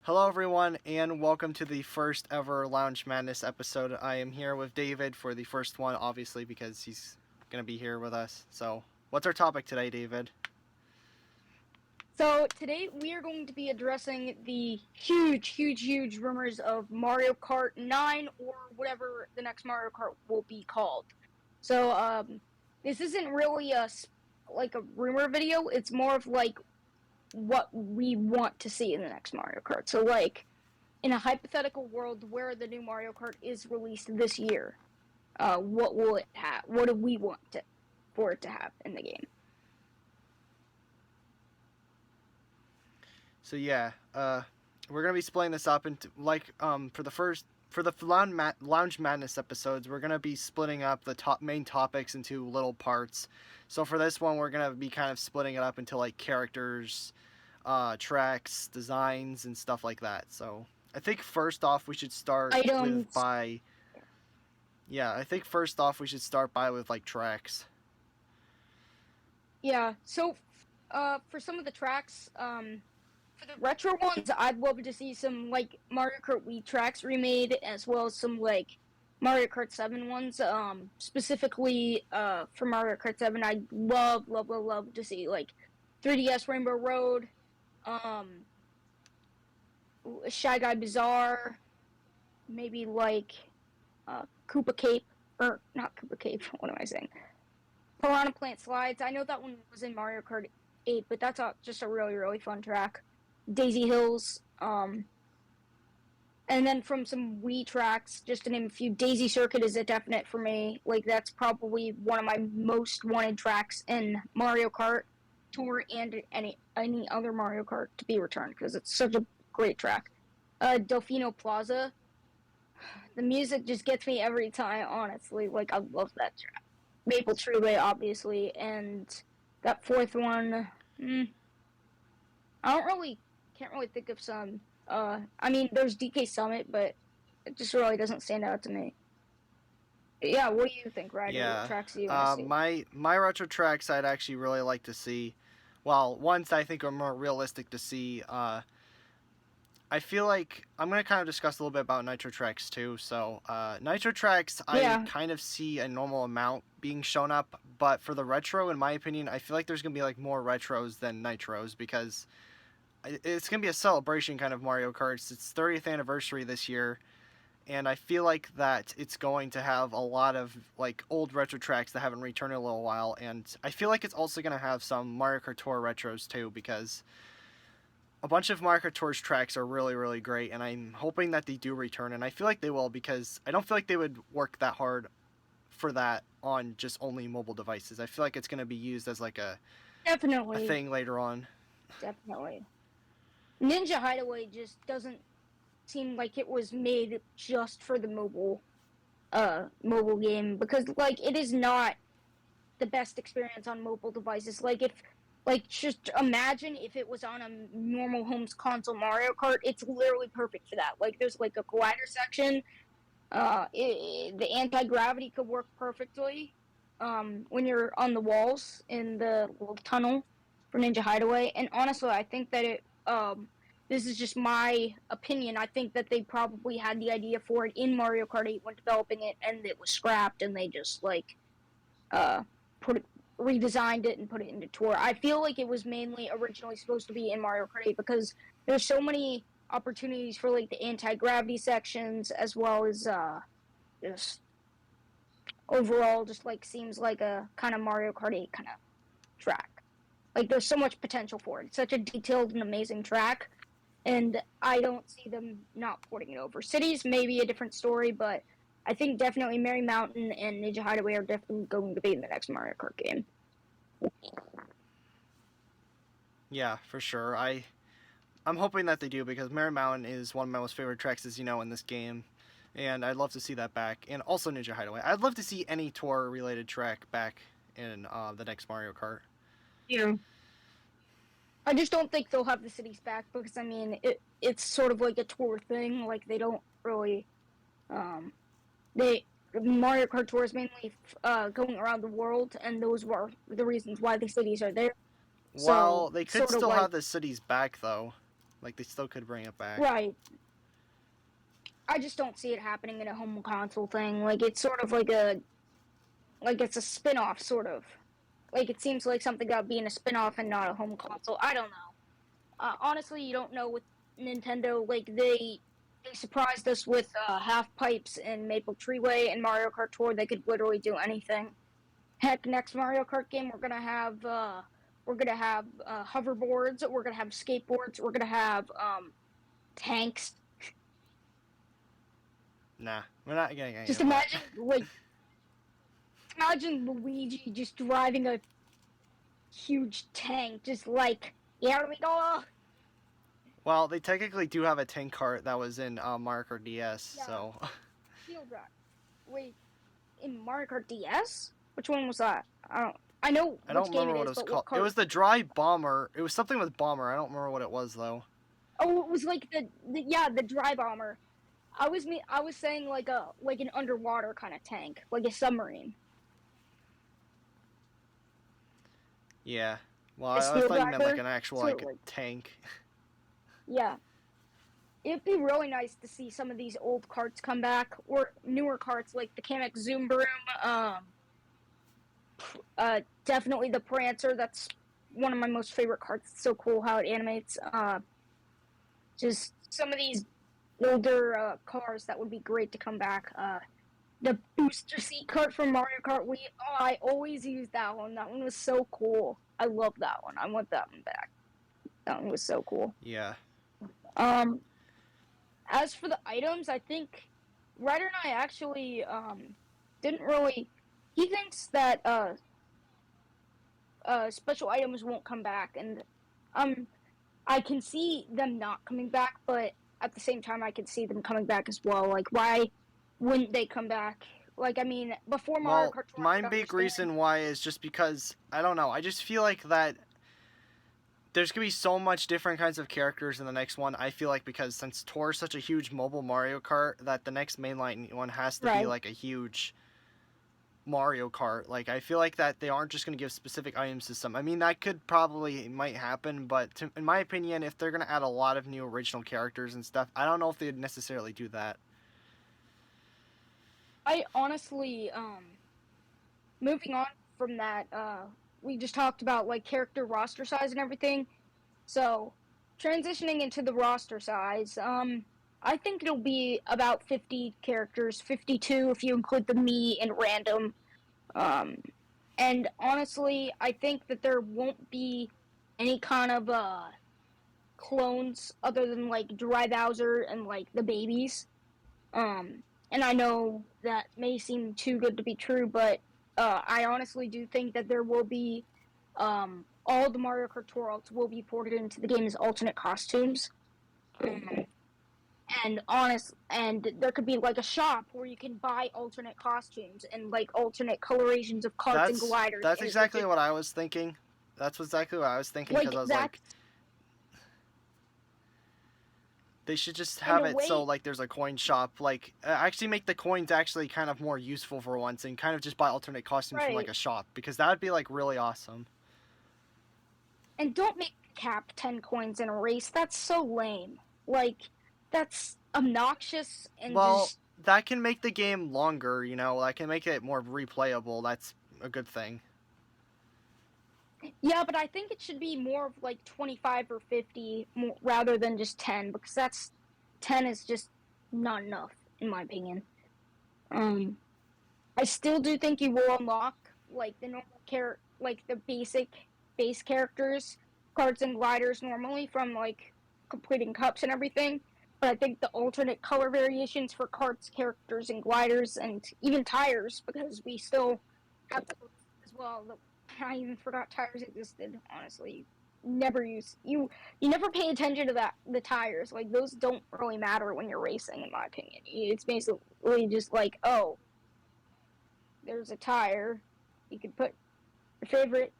Hello, everyone, and welcome to the first ever Lounge Madness episode. I am here with David for the first one, obviously, because he's going to be here with us. So, what's our topic today, David? So today we are going to be addressing the huge rumors of Mario Kart 9 or whatever the next Mario Kart will be called. So this isn't really like a rumor video. It's more of like what we want to see in the next Mario Kart. So like in a hypothetical world where the new Mario Kart is released this year, what will it have? What do we want for it to have in the game? So, we're going to be splitting this up into, for the Lounge Madness episodes, we're going to be splitting up the main topics into little parts. So, for this one, we're going to be kind of splitting it up into, like, characters, tracks, designs, and stuff like that. So, I think first off, we should start with Items. by Yeah, I think first off we should start by with like tracks. Yeah. So for some of the tracks, for the retro ones, I'd love to see some like Mario Kart Wii tracks remade, as well as some like Mario Kart 7 ones. Specifically, for Mario Kart 7, I'd love to see like 3DS Rainbow Road, um, Shy Guy Bazaar, maybe like Koopa Cape, or not Koopa Cape. What am I saying? Piranha Plant Slides. I know that one was in Mario Kart 8, but that's just a really fun track. Daisy Hills. And then from some Wii tracks, just to name a few, Daisy Circuit is a definite for me. Like that's probably one of my most wanted tracks in Mario Kart Tour and any other Mario Kart to be returned because it's such a great track. Delfino Plaza. The music just gets me every time. Honestly, like I love that track. Maple Treeway, obviously, and that fourth one. Mm, I don't really can't really think of some. I mean, there's DK Summit, but it just really doesn't stand out to me. Yeah, what do you think, Ryder? What Yeah, tracks do you want to see? my retro tracks I'd actually really like to see. Well, ones I think are more realistic to see. I feel like I'm gonna kind of discuss a little bit about Nitro tracks too. So, Nitro tracks I Yeah, kind of see a normal amount being shown up, but for the retro, in my opinion, I feel like there's gonna be like more retros than nitros because it's gonna be a celebration kind of Mario Kart. It's 30th anniversary this year, and I feel like that it's going to have a lot of like old retro tracks that haven't returned in a little while, and I feel like it's also going to have some Mario Kart Tour retros too because a bunch of Mario Kart Tour's tracks are really great, and I'm hoping that they do return, and I feel like they will because I don't feel like they would work that hard for that on just only mobile devices. I feel like it's going to be used as like a definitely, thing later on. definitely. Ninja Hideaway just doesn't seem like it was made just for the mobile game because like it is not the best experience on mobile devices. Like just imagine if it was on a normal home's console Mario Kart, it's literally perfect for that. Like there's like a glider section. The anti gravity could work perfectly. When you're on the walls in the little tunnel for Ninja Hideaway, and honestly, I think that this is just my opinion. I think that they probably had the idea for it in Mario Kart 8 when developing it, and it was scrapped, and they just like uh, put it, redesigned it and put it into tour. I feel like it was mainly originally supposed to be in Mario Kart 8 because there's so many opportunities for like the anti gravity sections as well as just overall just like seems like a kind of Mario Kart 8 kind of track. Like there's so much potential for it. It's such a detailed and amazing track, and I don't see them not porting it over. Cities may be a different story, but I think definitely Merry Mountain and Ninja Hideaway are definitely going to be in the next Mario Kart game. Yeah, for sure. I'm hoping that they do because Merry Mountain is one of my most favorite tracks, as you know, in this game, and I'd love to see that back. And also Ninja Hideaway. I'd love to see any tour related track back in the next Mario Kart. Yeah. I just don't think they'll have the cities back because I mean it's sort of like a tour thing. Like they don't really um they Mario Kart Tour is mainly going around the world, and those were the reasons why the cities are there. Well, So they could sort of still like have the cities back though. Like they still could bring it back. Right. I just don't see it happening in a home console thing. Like it's sort of like it's a spin-off sort of. Like it seems like something got to be in a spin-off and not a home console. I don't know. Honestly, you don't know with Nintendo. Like they surprised us with half pipes and Maple Treeway and Mario Kart Tour. They could literally do anything. Heck, next Mario Kart game we're gonna have hoverboards. We're gonna have skateboards. We're gonna have tanks. Nah, we're not getting any Just of that. imagine Luigi just driving a huge tank, just like here we go. Well, they technically do have a tank cart that was in Mario Kart DS, Yeah, so field drive. Wait, in Mario Kart DS? Which one was that? I don't. I know I don't which game remember it what it is, was but called. what It cart? was the Dry Bomber. It was something with Bomber. I don't remember what it was though. Oh, it was like the dry bomber. I was saying like an underwater kind of tank, like a submarine. Yeah. Well, A I steel thought you meant like driver. an actual So like like tank. yeah, it'd be really nice to see some of these old carts come back or newer carts like the Kamek Zoom Broom. Definitely the Prancer. That's one of my most favorite carts. It's so cool how it animates. Just some of these older cars that would be great to come back. The booster seat cart from Mario Kart Wii. Oh, I always use that one. That one was so cool. I love that one. I want that one back. That one was so cool. Yeah. Um, as for the items, I think Ryder and I actually didn't really. He thinks that special items won't come back, and um, I can see them not coming back, but at the same time, I can see them coming back as well. Like, why wouldn't they come back? Like, I mean, before Mario Well, Kart Tour, I my could big understand. reason why is just because I don't know. I just feel like that there's gonna be so much different kinds of characters in the next one. I feel like because since Tour is such a huge mobile Mario Kart, that the next mainline one has to be Right. like a huge Mario Kart. Like I feel like that they aren't just gonna give specific item system. I mean that could probably might happen, but in my opinion, if they're gonna add a lot of new original characters and stuff, I don't know if they'd necessarily do that. I honestly, moving on from that, we just talked about like character roster size and everything. So, transitioning into the roster size, I think it'll be about 50 characters, 52 if you include the me and random. Um, and honestly, I think that there won't be any kind of clones other than like Dry Bowser and like the babies. And I know that may seem too good to be true, but I honestly do think that there will be all the Mario Kart Tour alts will be ported into the game as alternate costumes. Um, and there could be like a shop where you can buy alternate costumes and like alternate colorations of carts and gliders, That's and it would exactly just what I was thinking. That's exactly what I was thinking because like I was like, that's they should just in have a it so way. like there's a coin shop. Like actually make the coins actually kind of more useful for once, and kind of just buy alternate costumes from like Right. a shop because that would be like really awesome. And don't make cap 10 coins in a race. That's so lame. Like, that's obnoxious and Well, just. that can make the game longer. You know, that can make it more replayable. That's a good thing. Yeah, but I think it should be more of like 25 or 50 more, rather than just 10, because that's. 10 is just not enough, in my opinion. Um, I still do think you will unlock, like, the like, the base characters, cards and gliders normally from, like, completing cups and everything. But I think the alternate color variations for carts, characters, and gliders, and even tires, because we still have those as well. I even forgot tires existed. Honestly, you never pay attention to the tires. Like those don't really matter when you're racing, in my opinion. It's basically just like, oh, there's a tire. You could put your favorite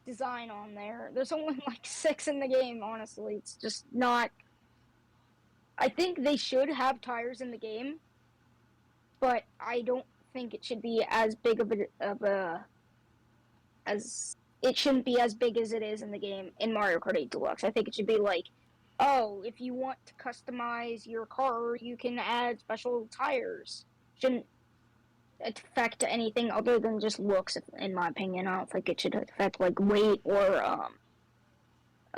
design on there. There's only like six in the game. Honestly, it's just not. I think they should have tires in the game, but I don't think it should be as big of a as it shouldn't be as big as it is in the game in Mario Kart 8 Deluxe. I think it should be like oh, if you want to customize your car, you can add special tires. Shouldn't affect anything other than just looks, in my opinion. I don't think it should affect like weight or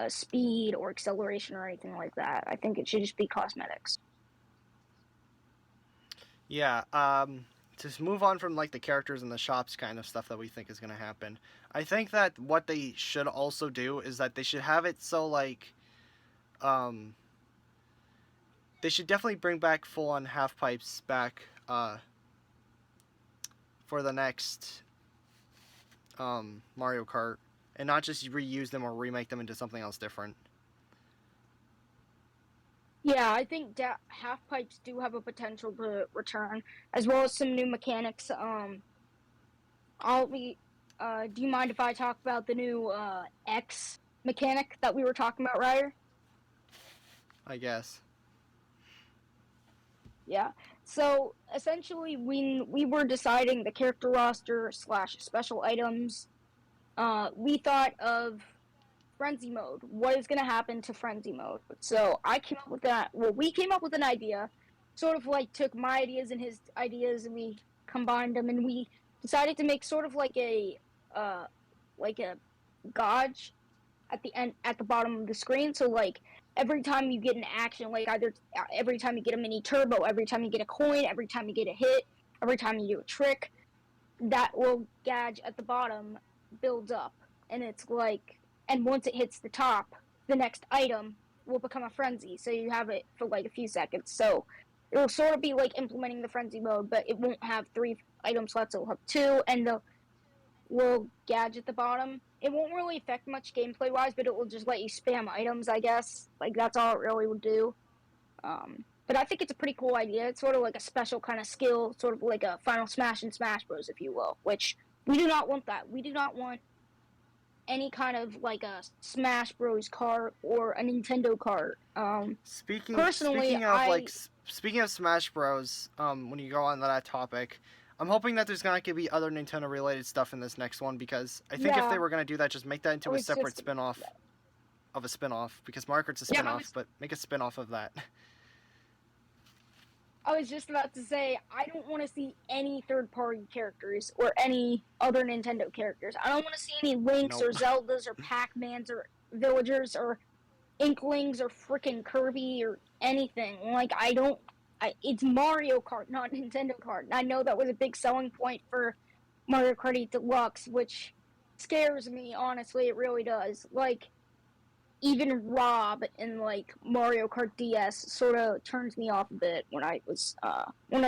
speed or acceleration or anything like that. I think it should just be cosmetics. Yeah, to move on from like the characters and the shops kind of stuff that we think is going to happen. I think that what they should also do is that they should have it so like um they should definitely bring back full on half pipes back for the next Mario Kart and not just reuse them or remake them into something else different. Yeah, I think half pipes do have a potential to return, as well as some new mechanics. I'll be. Do you mind if I talk about the new X mechanic that we were talking about, Ryder? I guess. Yeah. So essentially, when we were deciding the character roster slash special items, we thought of frenzy mode. What is going to happen to frenzy mode? So I came up with that. Well, we came up with an idea, sort of like took my ideas and his ideas, and we combined them, and we decided to make sort of uh, like a gauge at the end at the bottom of the screen. So like every time you get an action, like either every time you get a mini turbo, every time you get a coin, every time you get a hit, every time you do a trick, that little gauge at the bottom builds up, and it's like, and once it hits the top, the next item will become a frenzy. So you have it for like a few seconds. So it will sort of be like implementing the frenzy mode, but it won't have 3 item slots. It'll have 2, and the little gauge at the bottom. It won't really affect much gameplay wise, but it will just let you spam items, I guess. Like that's all it really would do. But I think it's a pretty cool idea. It's sort of like a special kind of skill, sort of like a Final Smash and Smash Bros, if you will. Which we do not want that. We do not want any kind of like a Smash Bros cart or a Nintendo cart. Personally, Speaking of Smash Bros, when you go on that topic, I'm hoping that there's not gonna be other Nintendo related stuff in this next one because I think if they yeah, were gonna do that, just make that I into a was separate just spin-off of a spin-off because Mario Kart's a yeah, spin-off, but make a spin-off of that. I was just about to say I don't want to see any third-party characters or any other Nintendo characters. I don't want to see any Links or Nope. Zeldas or Pac-Mans or Villagers or Inklings or freaking Kirby or anything. Like I don't. It's Mario Kart, not Nintendo Kart. And I know that was a big selling point for Mario Kart 8 Deluxe, which scares me. Honestly, it really does. Like even Rob in like Mario Kart DS sort of turns me off a bit when I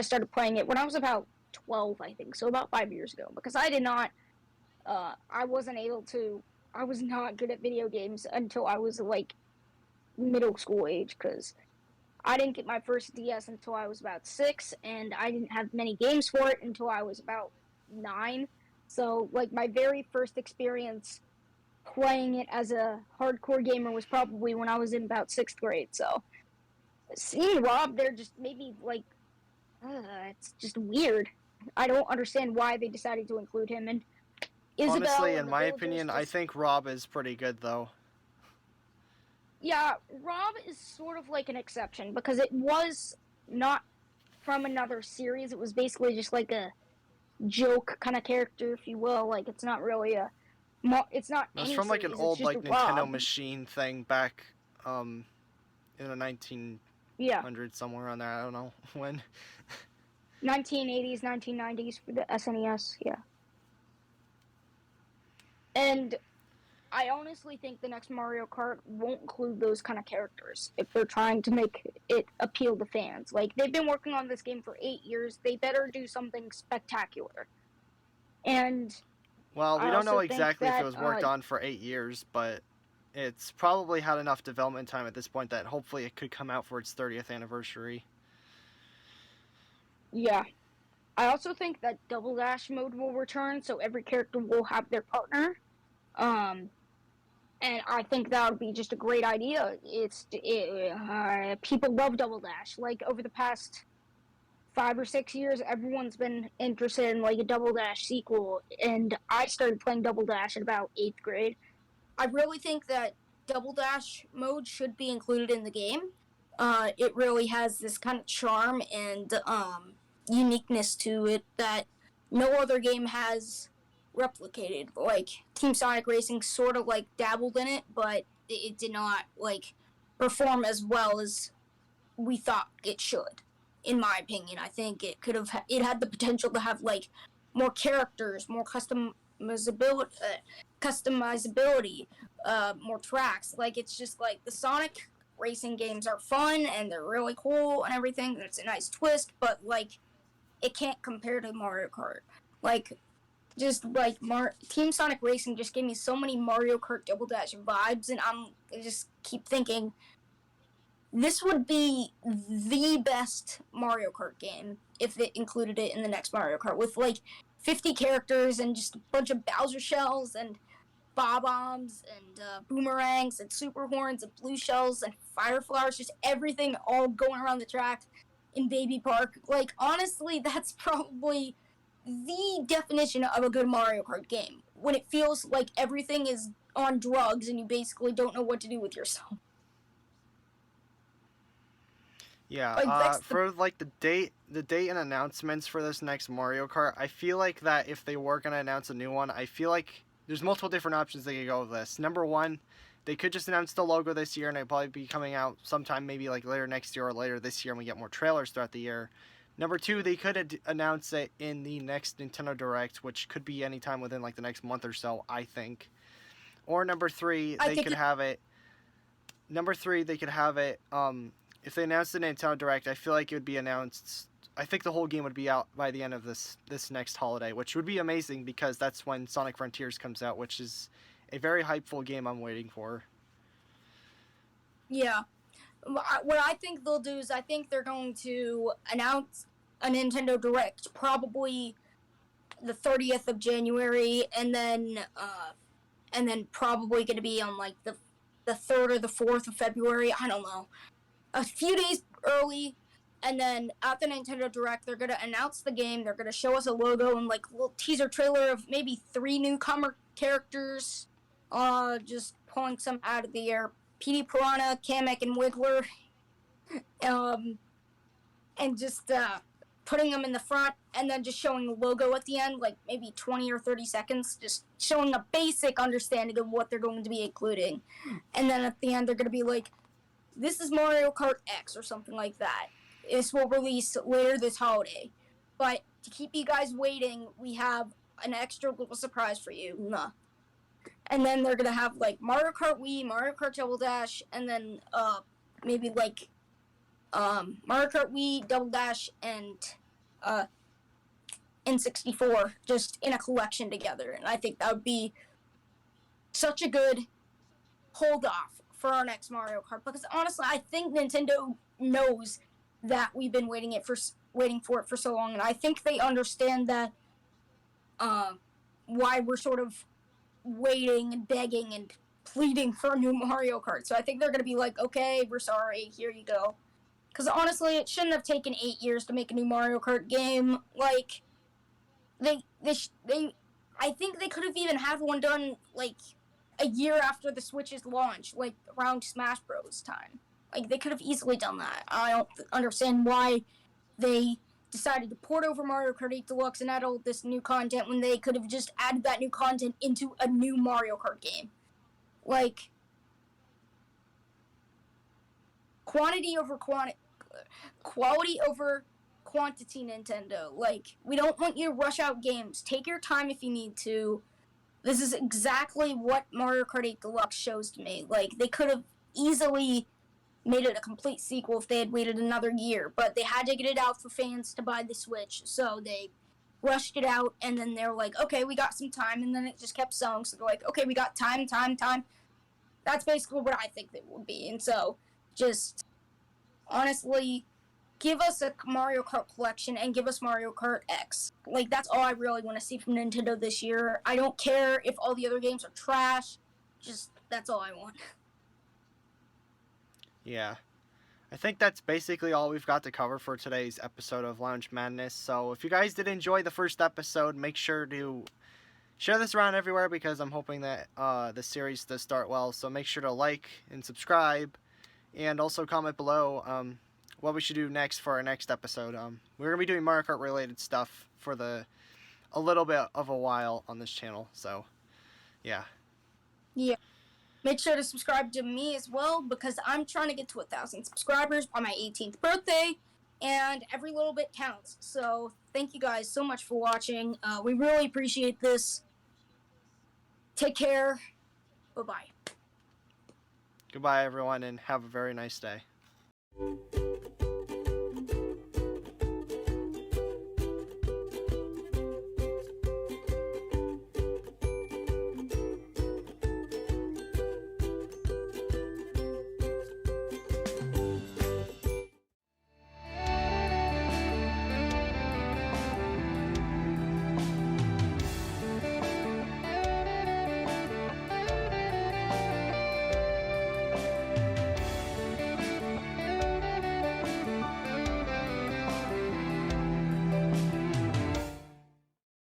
started playing it when I was about 12, I think, so about 5 years ago, because I wasn't able to. I was not good at video games until I was like middle school age, because I didn't get my first DS until I was about 6, and I didn't have many games for it until I was about 9. So, like, my very first experience playing it as a hardcore gamer was probably when I was in about 6th grade. So, seeing Rob there just made me, like, it's just weird. I don't understand why they decided to include him. And Honestly, Isabel in and the my villagers opinion, I just, think Rob is pretty good though. yeah, Rob is sort of like an exception because it was not from another series. It was basically just like a joke kind of character, if you will. Like it's not really it's not It was any from like an series. It's old just like Nintendo Rob. machine thing back um in the 1900s Yeah, somewhere on there. I don't know when. 1980s, 1990s for the SNES. Yeah, and I honestly think the next Mario Kart won't include those kind of characters if they're trying to make it appeal to fans. Like they've been working on this game for 8 years. They better do something spectacular. And Well, we I don't know also think exactly if it that was worked on for 8 years, but it's probably had enough development time at this point that hopefully it could come out for its 30th anniversary. yeah, I also think that Double Dash mode will return, so every character will have their partner. Um, and I think that would be just a great idea. People love Double Dash. Like over the past 5 or 6 years, everyone's been interested in like a Double Dash sequel, and I started playing Double Dash in about 8th grade. I really think that Double Dash mode should be included in the game. It really has this kind of charm and uniqueness to it that no other game has replicated. Like Team Sonic Racing sort of like dabbled in it, but it did not like perform as well as we thought it should. In my opinion, I think it could have it had the potential to have like more characters, more customizability, more tracks. Like it's just like the Sonic racing games are fun and they're really cool and everything. It's a nice twist, but like it can't compare to Mario Kart. Like just like Team Sonic Racing just gave me so many Mario Kart Double Dash vibes, and I just keep thinking this would be the best Mario Kart game if it included it in the next Mario Kart with like 50 characters and just a bunch of Bowser shells and bob-ombs and boomerangs and super horns and blue shells and fire flowers, just everything all going around the track in Baby Park. Like, honestly, that's probably the definition of a good Mario Kart game. When it feels like everything is on drugs and you basically don't know what to do with yourself. Yeah, Like, that's the. for like the date and announcements for this next Mario Kart, I feel like that if they were gonna announce a new one, I feel like there's multiple different options they could go with this. Number one, they could just announce the logo this year, and it'll probably be coming out sometime maybe like later next year or later this year, and we get more trailers throughout the year. Number two, they could announce it in the next Nintendo Direct, which could be anytime within like the next month or so, I think. Or number three, I they think could have it Number three, they could have it. If they announced the Nintendo Direct, I feel like it would be announced. I think the whole game would be out by the end of this next holiday, which would be amazing because that's when Sonic Frontiers comes out, which is a very hypeful game I'm waiting for. Yeah. What I think they'll do is I think they're going to announce a Nintendo Direct probably the 30th of January, and then probably going to be on like the 3rd or the 4th of February. I don't know, a few days early. And then at the Nintendo Direct, they're gonna announce the game. They're gonna show us a logo and like a little teaser trailer of maybe 3 newcomer characters. Just pulling some out of the air. Petey Piranha, Kamek, and Wiggler. Um, and just putting them in the front and then just showing the logo at the end, like maybe 20 or 30 seconds, just showing a basic understanding of what they're going to be including. And then at the end, they're going to be like, this is Mario Kart X or something like that. This will release later this holiday. But to keep you guys waiting, we have an extra little surprise for you. Nah. And then they're going to have like Mario Kart Wii, Mario Kart Double Dash, and then maybe like Mario Kart Wii, Double Dash, and uh, N64 just in a collection together. And I think that would be such a good hold off for our next Mario Kart because honestly, I think Nintendo knows that we've been waiting for it for so long, and I think they understand that why we're sort of waiting and begging and pleading for a new Mario Kart. So I think they're gonna be like, okay, we're sorry, here you go. Because honestly, it shouldn't have taken 8 years to make a new Mario Kart game. Like, I think they could have even had one done like a year after the Switch's launch, like around Smash Bros. Time. Like, they could have easily done that. I don't understand why they decided to port over Mario Kart 8 Deluxe and add all this new content when they could have just added that new content into a new Mario Kart game. Like, quantity over quality over quantity, Nintendo. Like, we don't want you to rush out games. Take your time if you need to. This is exactly what Mario Kart 8 Deluxe shows to me. Like, they could have easily made it a complete sequel if they had waited another year, but they had to get it out for fans to buy the Switch, so they rushed it out, and then they're like, okay, we got some time, and then it just kept selling, so they're like, okay, we got time. That's basically what I think it would be, and so, just, honestly, give us a Mario Kart collection and give us Mario Kart X. Like, that's all I really want to see from Nintendo this year. I don't care if all the other games are trash. Just, that's all I want. Yeah. I think that's basically all we've got to cover for today's episode of Lounge Madness. So if you guys did enjoy the first episode, make sure to share this around everywhere because I'm hoping that the series does start well. So make sure to like and subscribe, and also comment below what we should do next for our next episode. We're gonna be doing Mario Kart related stuff for a little bit of a while on this channel. So yeah. Yeah. Make sure to subscribe to me as well because I'm trying to get to 1,000 subscribers by my 18th birthday, and every little bit counts. So thank you guys so much for watching. We really appreciate this. Take care. Bye-bye. Goodbye, everyone, and have a very nice day.